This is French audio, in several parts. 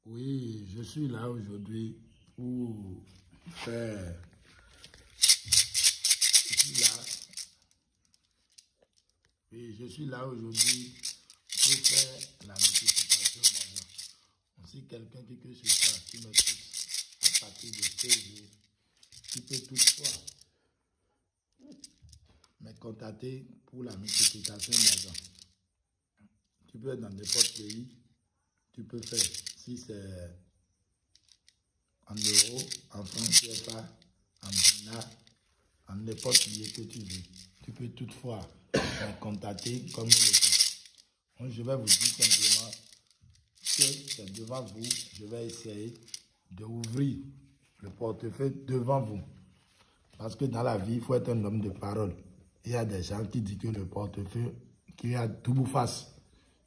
Oui, je suis là aujourd'hui pour faire... Je suis là aujourd'hui pour faire la multiplication d'argent. Si quelqu'un que ce soit qui me touche à partir de 16 jours, tu peux toutefois me contacter pour la multiplication d'argent. Tu peux être dans n'importe quel pays, tu peux faire. Si c'est en euros, en francs CFA, en dinar, en n'importe pays que tu veux. Tu peux toutefois me contacter comme je le fais. Donc, je vais vous dire simplement que c'est devant vous. Je vais essayer d'ouvrir le portefeuille devant vous. Parce que dans la vie, il faut être un homme de parole. Il y a des gens qui disent que le portefeuille, qu'il y a double face.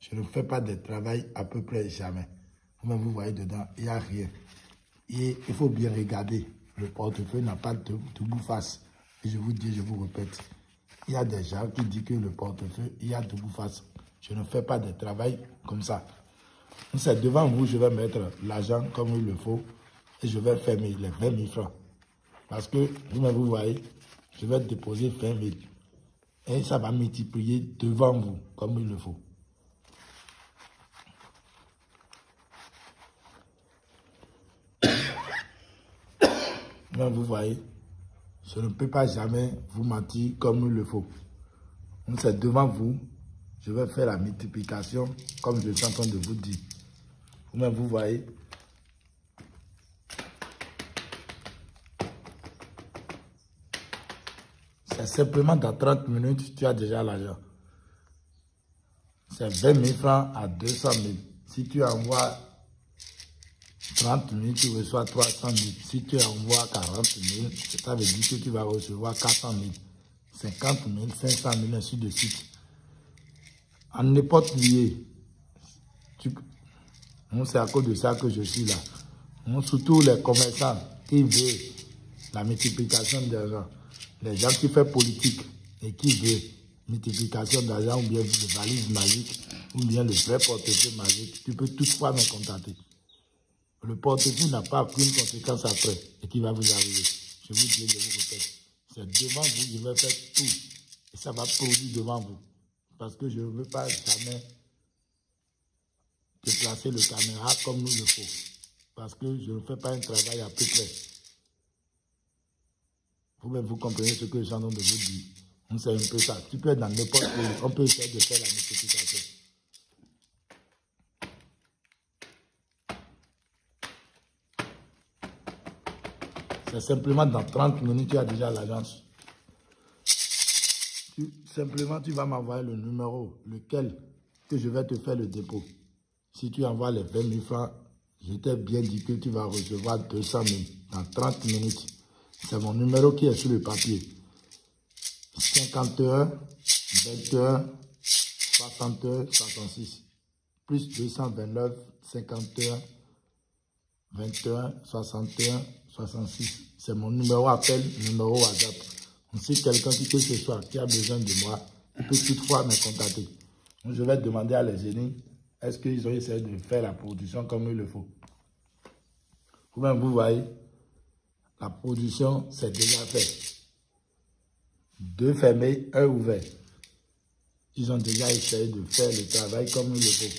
Je ne fais pas de travail à peu près jamais. Vous-même, vous voyez dedans, il n'y a rien. Et il faut bien regarder. Le portefeuille n'a pas de double face. Et je vous dis, je vous répète, il y a des gens qui disent que le portefeuille, il y a double face. Je ne fais pas de travail comme ça. C'est devant vous, je vais mettre l'argent comme il le faut. Et je vais fermer les 20 000 francs. Parce que, vous-même, vous voyez, je vais déposer 20 000. Et ça va multiplier devant vous, comme il le faut. Vous-même, vous voyez, je ne peux pas jamais vous mentir comme il le faut. Donc, c'est devant vous, je vais faire la multiplication, comme je suis en train de vous dire. Vous-même, vous voyez. C'est simplement dans 30 minutes, tu as déjà l'argent. C'est 20 000 francs à 200 000. Si tu envoies 30 000, tu reçois 300 000. Si tu envoies 40 000, ça veut dire que tu vas recevoir 400 000, 50 000, 500 000, ainsi de suite. En n'importe lieu, c'est à cause de ça que je suis là. Surtout les commerçants qui veulent la multiplication d'argent. Les gens qui font politique et qui veulent multiplication d'argent ou bien de valise magique ou bien le vrai portefeuille magique, tu peux toutefois me contacter. Le portefeuille n'a pas aucune conséquence après et qui va vous arriver. Je vous dis, je vous répète. C'est devant vous, je vais faire tout. Et ça va produire devant vous. Parce que je ne veux pas jamais déplacer le caméra comme nous le faut. Parce que je ne fais pas un travail à peu près. Vous-même, vous comprenez ce que je suis en train de vous dire. C'est un peu ça. Tu peux être dans n'importe où. On peut essayer de faire la multiplication. C'est simplement dans 30 minutes, tu as déjà l'agence. Simplement, tu vas m'envoyer le numéro, lequel que je vais te faire le dépôt. Si tu envoies les 20 000 francs, je t'ai bien dit que tu vas recevoir 200 000 dans 30 minutes. C'est mon numéro qui est sur le papier. 51, 21, 61, 66. Plus 229, 51, 21, 61, 66. C'est mon numéro appel, numéro WhatsApp. Si quelqu'un que ce soit qui a besoin de moi, il peut toutefois me contacter. Donc, je vais demander à les génies, est-ce qu'ils ont essayé de faire la production comme il le faut. Vous-même, vous voyez, la production, c'est déjà fait. 2 fermés, 1 ouvert. Ils ont déjà essayé de faire le travail comme il le faut.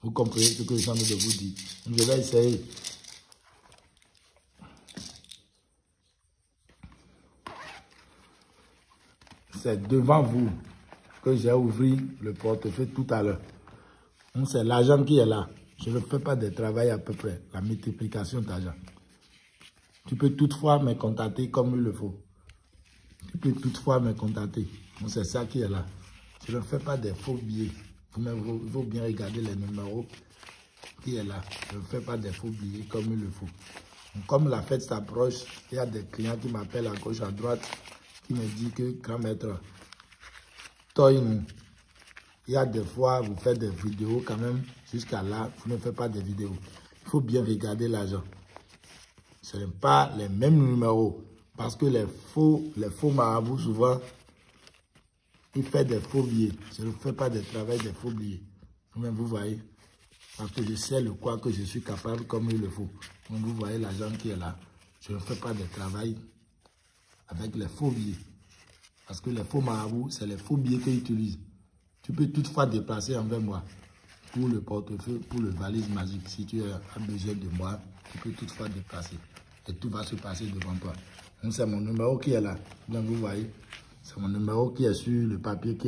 Vous comprenez ce que je suis en train de vous dire. Donc, je vais essayer. C'est devant vous que j'ai ouvert le portefeuille tout à l'heure. C'est l'argent qui est là. Je ne fais pas de travail à peu près. La multiplication d'argent. Tu peux toutefois me contacter comme il le faut. Tu peux toutefois me contacter. C'est ça qui est là. Je ne fais pas de faux billets. Il faut bien regarder les numéros qui est là. Je ne fais pas de faux billets comme il le faut. Comme la fête s'approche, il y a des clients qui m'appellent à gauche, à droite, qui me disent que grand maître, il y a des fois, vous faites des vidéos quand même, jusqu'à là, vous ne faites pas de vidéos. Il faut bien regarder l'argent. Ce n'est pas les mêmes numéros. Parce que les faux marabouts, souvent, ils font des faux billets. Je ne fais pas de travail des faux billets. Vous-même, vous voyez. Parce que je sais le quoi que je suis capable comme il le faut. Donc vous voyez l'argent qui est là. Je ne fais pas de travail avec les faux billets. Parce que les faux marabouts, c'est les faux billets qu'ils utilisent. Tu peux toutefois déplacer envers moi pour le portefeuille, pour le valise magique. Si tu as besoin de moi, tu peux toutefois déplacer. Et tout va se passer devant toi. Donc c'est mon numéro qui est là. Donc vous voyez, c'est mon numéro qui est sur le papier.